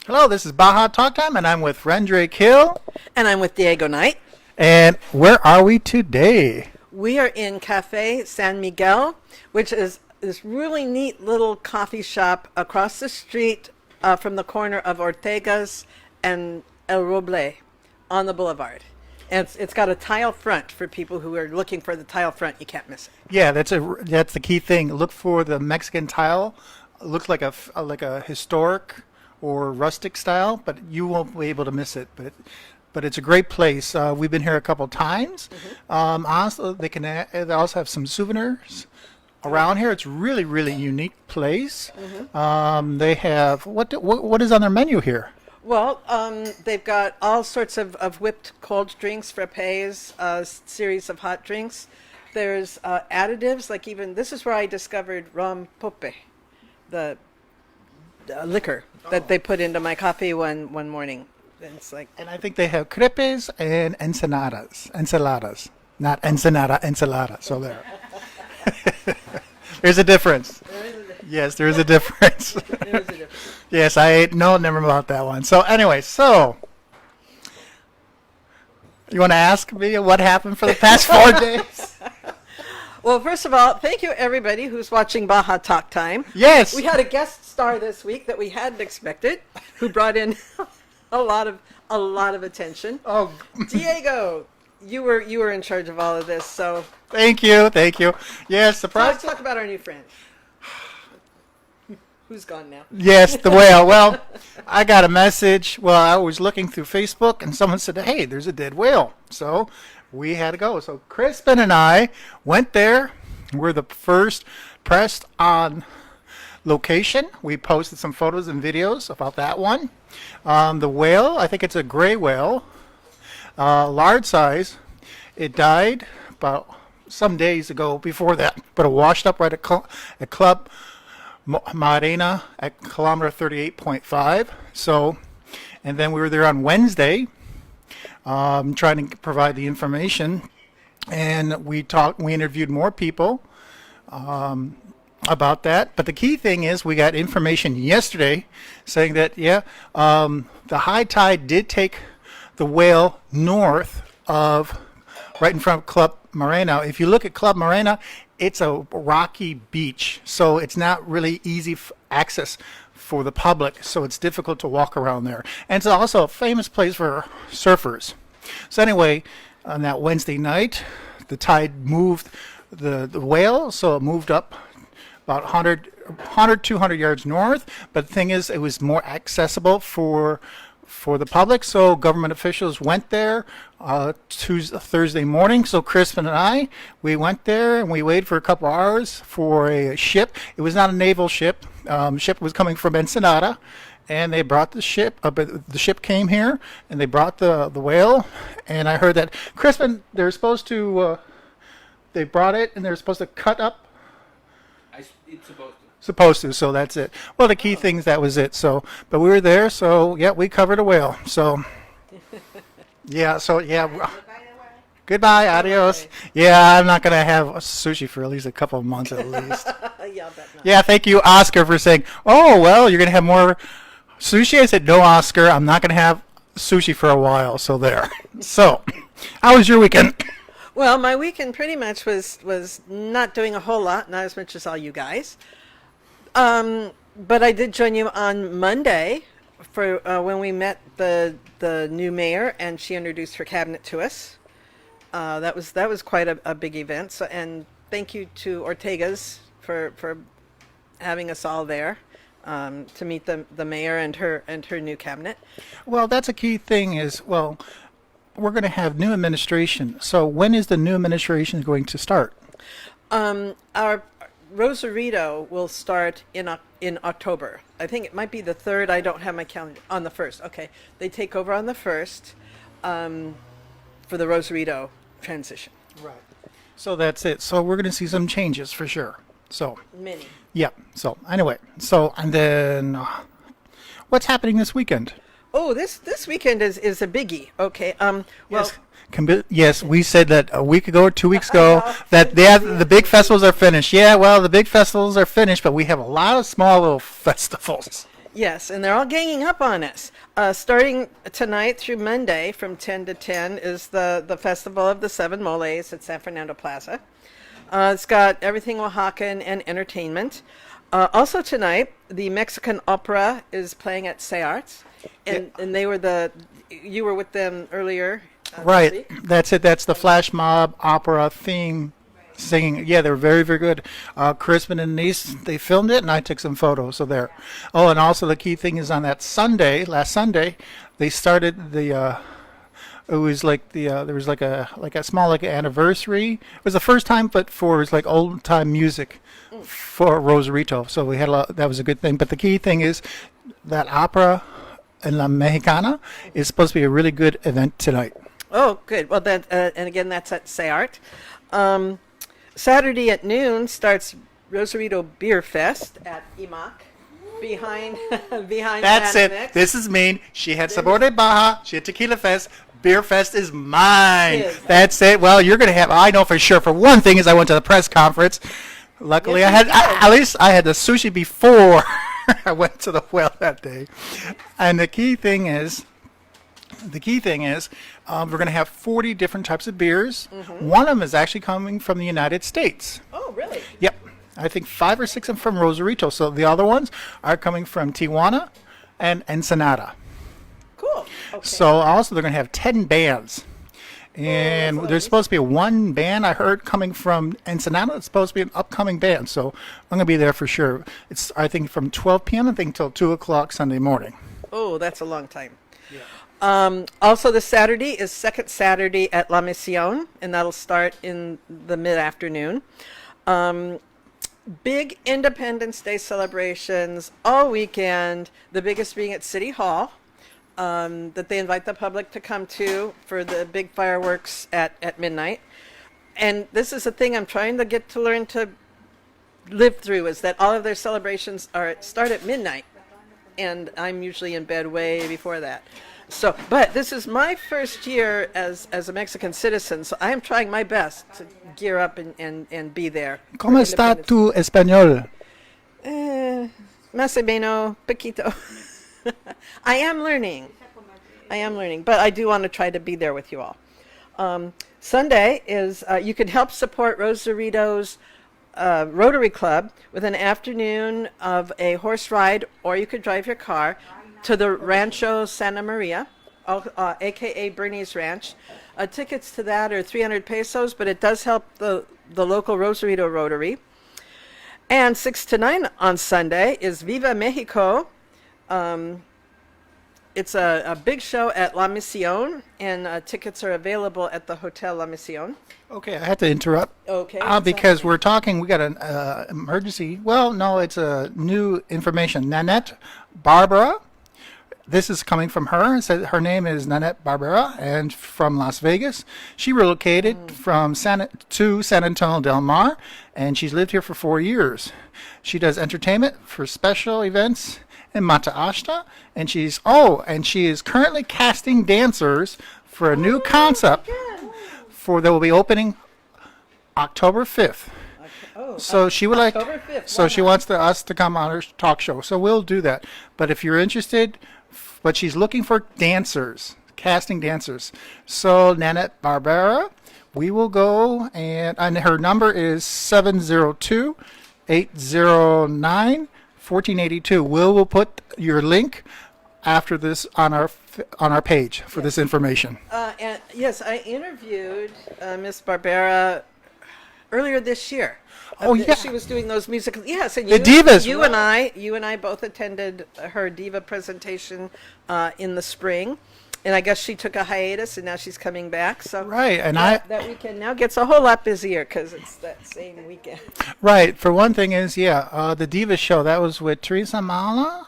Hello, this is Baja Talk Time, and I'm with Rendre Kill. And I'm with Diego Knight. And where are we today? We are in Cafe San Miguel, which is this really neat little coffee shop across the street from the corner of Ortega's and El Roble on the boulevard. And it's got a tile front for people who are looking for the tile front. You can't miss it. Yeah, that's the key thing. Look for the Mexican tile. It looks like a historic or rustic style, but you won't be able to miss it. But it's a great place. We've been here a couple times. Mm-hmm. Also, they also have some souvenirs around here. It's really, really unique place. Mm-hmm. They have what is on their menu here? Well, they've got all sorts of whipped cold drinks, frappes, a series of hot drinks. There's additives, like even this is where I discovered rum pope, the liquor that they put into my coffee one morning. And I think they have crepes and enchiladas, not ensenada. So there. There's a difference. Yes, there is a difference. Yes, never about that one. So anyway, you want to ask me what happened for the past 4 days? Well, first of all, thank you everybody who's watching Baja Talk Time. Yes. We had a guest star this week that we hadn't expected, who brought in a lot of attention. Oh, Diego, you were in charge of all of this, so thank you. Yes, surprise. Let's talk about our new friend. Who's gone now? Yes, the whale. Well, I got a message. Well, I was looking through Facebook, and someone said, "Hey, there's a dead whale." So we had to go. So Crispin and I went there. We're the first pressed on location. We posted some photos and videos about that one. The whale, I think it's a gray whale, large size. It died about some days ago before that, but it washed up right at Club Marina at kilometer 38.5. So, and then we were there on Wednesday, trying to provide the information, and we interviewed more people about that. But the key thing is we got information yesterday saying that the high tide did take the whale north of right in front of Club Marina. If you look at Club Marina, it's a rocky beach, so it's not really easy access for the public, so it's difficult to walk around there. And it's also a famous place for surfers. So anyway, on that Wednesday night, the tide moved the whale, so it moved up about 200 yards north. But the thing is, it was more accessible for the public, so government officials went there Thursday morning. So Crispin and we went there, and we waited for a couple hours for a ship. It was not a naval ship. Ship was coming from Ensenada, and they brought the ship. The ship came here, and they brought the whale. And I heard that Crispin, they're supposed to. They brought it, and they're supposed to cut up. It's supposed to, so that's it. Well, the key things, that was it. So, but we were there, so yeah, we covered a whale. So, yeah, goodbye, adios. Yeah, I'm not gonna have sushi for at least a couple of months at least. Yeah, bet not. Yeah, thank you, Oscar, for saying, "Oh, well, you're gonna have more sushi." I said, "No, Oscar, I'm not gonna have sushi for a while." So there. So, how was your weekend? Well, my weekend pretty much was not doing a whole lot, not as much as all you guys. But I did join you on Monday for when we met the new mayor, and she introduced her cabinet to us. That was quite a big event. So, and thank you to Ortega's for having us all there to meet the mayor and her new cabinet. Well, that's a key thing. We're going to have new administration. So when is the new administration going to start? Our Rosarito will start in October. I think it might be the 3rd. I don't have my calendar. On the 1st. Okay. They take over on the 1st for the Rosarito transition. Right. So that's it. So we're going to see some changes for sure. So many. Yeah. So anyway. So and then what's happening this weekend? Oh, this weekend is a biggie. Okay. Well. Yes, we said that a week ago or 2 weeks ago that the big festivals are finished. Yeah, well, the big festivals are finished, but we have a lot of small little festivals. Yes, and they're all ganging up on us. Starting tonight through Monday from 10 to 10 is the Festival of the Seven Moles at San Fernando Plaza. It's got everything Oaxacan and entertainment. Also tonight, the Mexican Opera is playing at Arts, and they were you were with them earlier. This Right. week. That's it. That's the flash mob opera theme singing. Yeah, they're very, very good. Crispin and Denisse, they filmed it, and I took some photos. So there. Oh, and also the key thing is on that Sunday, last Sunday, they started the. It was like there was like a small like anniversary. It was the first time, but for it was like old time music for Rosarito. So we had that was a good thing. But the key thing is that opera en la Mexicana is supposed to be a really good event tonight. Oh, good. Well, then, and again, that's at Art. Saturday at noon starts Rosarito Beer Fest at IMAC behind That's it. Nanette. This is mean. She had Sabor de Baja. She had Tequila Fest. Beer Fest is mine. Yes. That's it. Well, you're going to have, I know for sure. For one thing is I went to the press conference. Luckily, Yes, I had, you did. at least I had the sushi before I went to the well that day. And the key thing is, we're going to have 40 different types of beers. One of them is actually coming from the United States. Oh, really? Yep. I think 5 or 6 of them from Rosarito. So the other ones are coming from Tijuana and Ensenada. Cool. Okay. So also they're going to have 10 bands. And that's there's supposed to be one band I heard coming from Ensenada. It's supposed to be an upcoming band. So I'm going to be there for sure. It's, I think, from 12 p.m. I think till 2 o'clock Sunday morning. Oh, that's a long time. Also, this Saturday is Second Saturday at La Misión, and that'll start in the mid-afternoon. Big Independence Day celebrations all weekend, the biggest being at City Hall, that they invite the public to come to for the big fireworks at midnight. And this is a thing I'm trying to get to learn to live through, is that all of their celebrations start at midnight, and I'm usually in bed way before that. So, but this is my first year as a Mexican citizen, so I am trying my best to gear up and be there. ¿Cómo for está Independence tu español? Más o menos, poquito. I am learning, but I do want to try to be there with you all. Sunday is, you can help support Rosarito's Rotary Club with an afternoon of a horse ride, or you could drive your car to the Rancho Santa Maria, a.k.a. Bernie's Ranch. Tickets to that are 300 pesos, but it does help the local Rosarito Rotary. And 6 to 9 on Sunday is Viva Mexico. It's a big show at La Misión, and tickets are available at the Hotel La Misión. Okay, I have to interrupt. Okay. Because we're talking, we got an emergency. Well, no, it's a new information. Nanette Barbara. This is coming from her. It says her name is Nanette Barbara, and from Las Vegas. She relocated from to San Antonio del Mar, and she's lived here for 4 years. She does entertainment for special events in Mata Ashta, and she is currently casting dancers for a new concept that will be opening October 5th. So she would like, October 5th. so she wants us to come on her talk show. So we'll do that. But if you're interested, but she's looking for dancers, casting dancers. So Nanette Barbara, we will go, and her number is 702-809-1482. We'll put your link after this on our page for this information. And yes, I interviewed Miss Barbara earlier this year. Oh, yeah. She was doing those musical. Yes, and The divas, You right. and I both attended her diva presentation in the spring, and I guess she took a hiatus, and now she's coming back. So Right, and that weekend now gets a whole lot busier because it's that same weekend. Right. For one thing is, the Diva show, that was with Teresa Mala.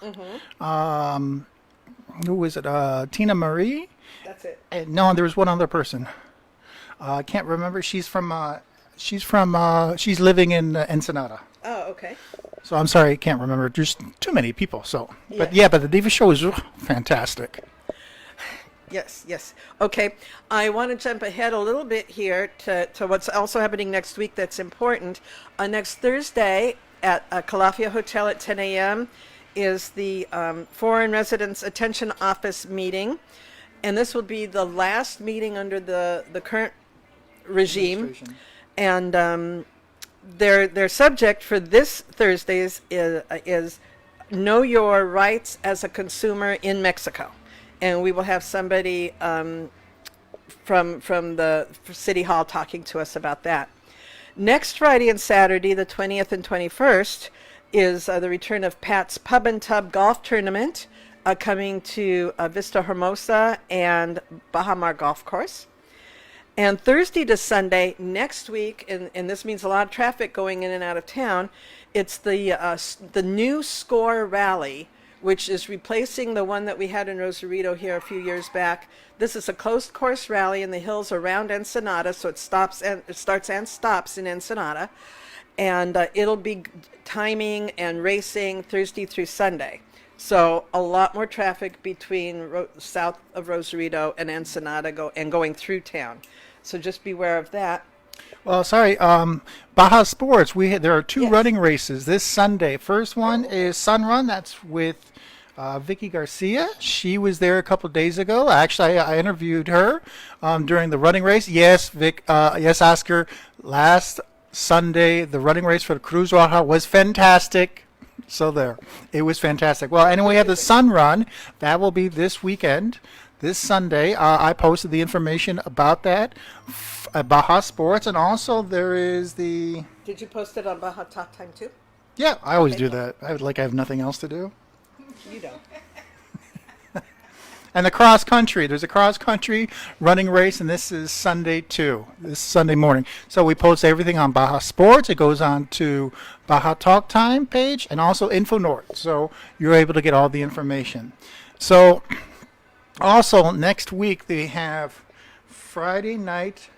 Who was it? Tina Marie? That's it. And, no, there was one other person. I can't remember. She's living in Ensenada. Oh, okay. So I'm sorry, I can't remember. There's too many people. So, but Yeah. but the Diva show is fantastic. Yes. Okay. I want to jump ahead a little bit here to what's also happening next week that's important. Next Thursday at Calafia Hotel at 10 a.m. is the Foreign Residents Attention Office meeting. And this will be the last meeting under the current regime. And their subject for this Thursday's is Know Your Rights as a Consumer in Mexico. And we will have somebody from the City Hall talking to us about that. Next Friday and Saturday, the 20th and 21st, is the return of Pat's Pub and Tub Golf Tournament coming to Vista Hermosa and Baja Mar Golf Course. And Thursday to Sunday next week, and this means a lot of traffic going in and out of town, it's the new Score Rally, which is replacing the one that we had in Rosarito here a few years back. This is a closed course rally in the hills around Ensenada, so it starts and stops in Ensenada. And it'll be timing and racing Thursday through Sunday. So a lot more traffic between south of Rosarito and Ensenada going through town. So just beware of that. Well, sorry, Baja Sports. There are two Yes. running races this Sunday. First one is Sun Run. That's with Vicky Garcia. She was there a couple of days ago. Actually, I interviewed her during the running race. Yes, Vic. Yes, Oscar. Last Sunday, the running race for the Cruz Roja was fantastic. So there, it was fantastic. Well, anyway, we have the Sun Run. That will be this weekend, this Sunday. I posted the information about that at Baja Sports, and also there is the. Did you post it on Baja Talk Time too? Yeah, I always do that. I have nothing else to do. You don't. And the cross country. There's a cross country running race, and this is Sunday too. This Sunday morning. So we post everything on Baja Sports. It goes on to Baja Talk Time page and also Info North. So you're able to get all the information. So also next week they have Friday night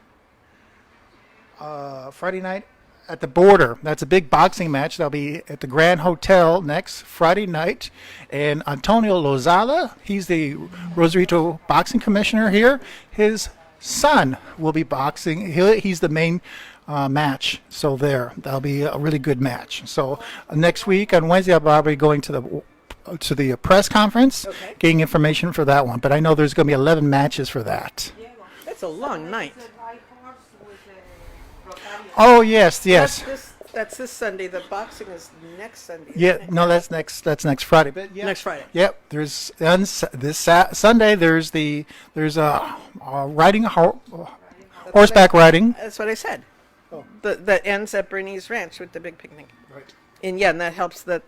at the Border. That's a big boxing match. That'll be at the Grand Hotel next Friday night. And Antonio Lozada, he's the Rosarito boxing commissioner here. His son will be boxing. He's the main match. So that'll be a really good match. So next week on Wednesday, I'll be going to the press conference, getting information for that one. But I know there's going to be 11 matches for that. That's a long night. Oh yes. That's this Sunday. The boxing is next Sunday. Yeah, isn't it? no, that's next Friday. But yeah, Next Friday. Yep, there's Sunday. There's riding horseback riding. That's what I said. That ends at Bernie's Ranch with the big picnic. Right. And yeah, and that helps the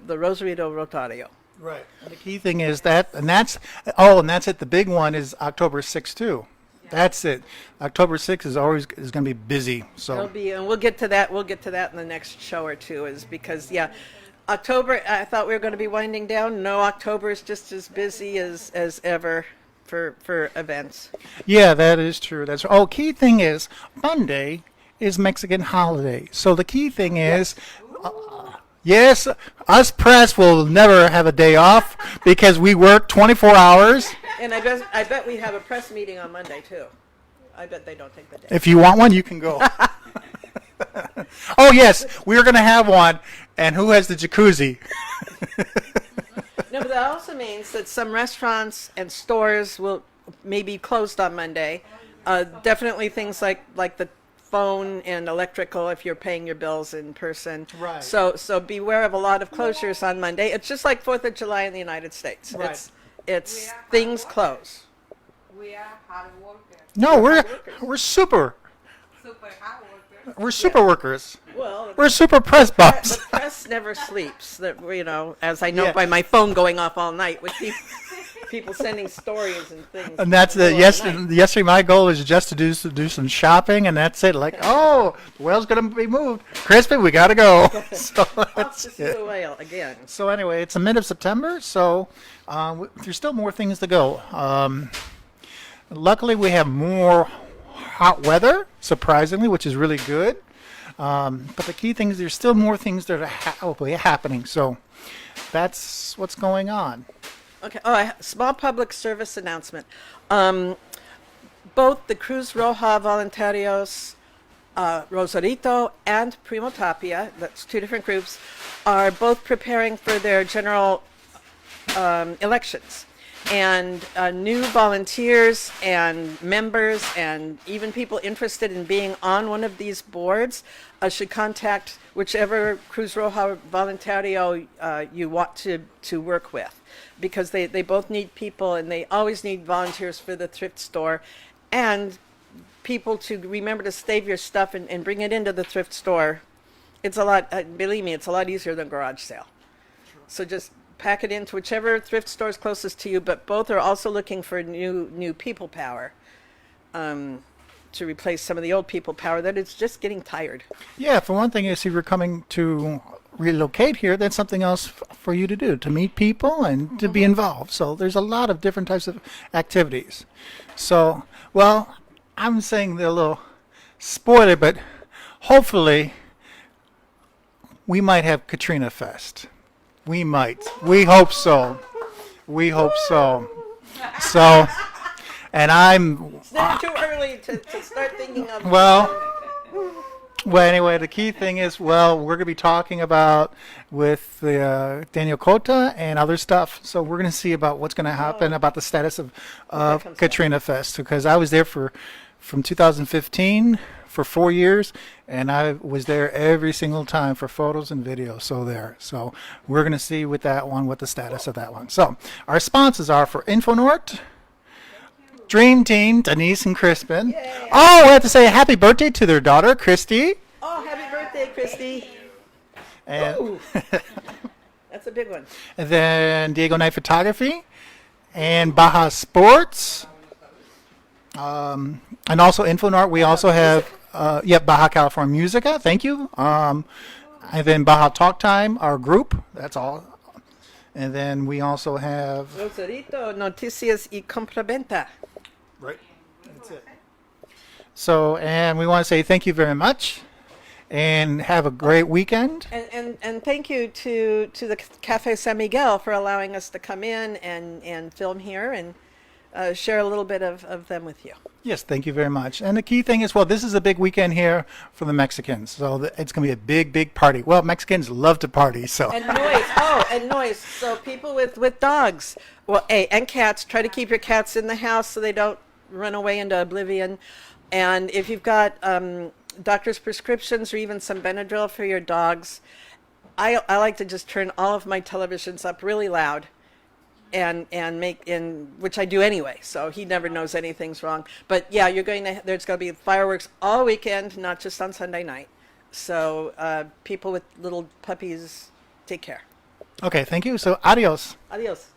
Rosarito Rotario. Right. And the key thing is that's it. The big one is October 6th too. That's it. October 6th is going to be busy. So It'll be, and we'll get to that in the next show or two, is because October. I thought we were going to be winding down. No, October is just as busy as ever for events. yeah, that is true. Key thing is Monday is Mexican holiday. So the key thing is. Yes, us press will never have a day off because we work 24 hours. And I bet we have a press meeting on Monday too. I bet they don't take the day. If you want one, you can go. Oh, yes, we're going to have one. And who has the jacuzzi? No, but that also means that some restaurants and stores will maybe closed on Monday. Definitely things like the phone and electrical if you're paying your bills in person. Right. So beware of a lot of closures on Monday. It's just like 4th of July in the United States. Right. It's things close. We are hard workers. No, we're super. Super hard workers. We're super workers. Well, We're super press the bombs. press never sleeps. That as I know Yeah. by my phone going off all night with people sending stories and things. And that's in the middle of the night. yesterday. My goal is just to do some shopping, and that's it. Like, the whale's gonna be moved. Crispy, we gotta go. So Off that's to see it. the whale again. So anyway, it's the mid of September, so there's still more things to go. Luckily, we have more hot weather, surprisingly, which is really good. But the key thing is there's still more things that are happening. So that's what's going on. Okay. Small public service announcement. Both the Cruz Roja Voluntarios Rosarito and Primo Tapia, that's two different groups, are both preparing for their general elections. And new volunteers and members and even people interested in being on one of these boards should contact whichever Cruz Roja Voluntario you want to work with, because they both need people, and they always need volunteers for the thrift store and people to remember to save your stuff and bring it into the thrift store. It's a lot, believe me, it's a lot easier than garage sale. So just pack it into whichever thrift store is closest to you, but both are also looking for new people power to replace some of the old people power that is just getting tired. Yeah, for one thing, if you were coming to relocate here, that's something else for you to do, to meet people and to be involved. So there's a lot of different types of activities. So, well, I'm saying they're a little spoiler, but hopefully we might have Katrina Fest. We might. We hope so. We hope so. So, and I'm... It's never too early to start thinking of... Well, anyway, the key thing is, well, we're going to be talking about with Daniel Cota and other stuff. So we're going to see about what's going to happen about the status of Katrina Fest, because I was there from 2015 for 4 years, and I was there every single time for photos and videos. So we're going to see with that one what the status of that one. So our sponsors are for Infonort, Dream Team, Denisse and Crispin. Yay. Oh, we have to say happy birthday to their daughter, Christy. Oh, happy birthday, Christy. And, Ooh. That's a big one. and then Diego Night Photography and Baja Sports. And also Infonort. We also have Baja California Musica. Thank you. And then Baja Talk Time, our group. That's all. And then we also have... Rosarito, Noticias y Complementa. Right. That's it. So, and we want to say thank you very much and have a great weekend. And thank you to the Cafe San Miguel for allowing us to come in and film here and share a little bit of them with you. Yes, thank you very much. And the key thing is, well, this is a big weekend here for the Mexicans. So it's going to be a big, big party. Well, Mexicans love to party, so. And noise. And noise. So people with dogs, well, and cats, try to keep your cats in the house so they don't run away into oblivion. And if you've got doctor's prescriptions or even some Benadryl for your dogs, I like to just turn all of my televisions up really loud. And which I do anyway, so he never knows anything's wrong. But yeah, there's going to be fireworks all weekend, not just on Sunday night. So people with little puppies, take care. Okay, thank you. So adios. Adios.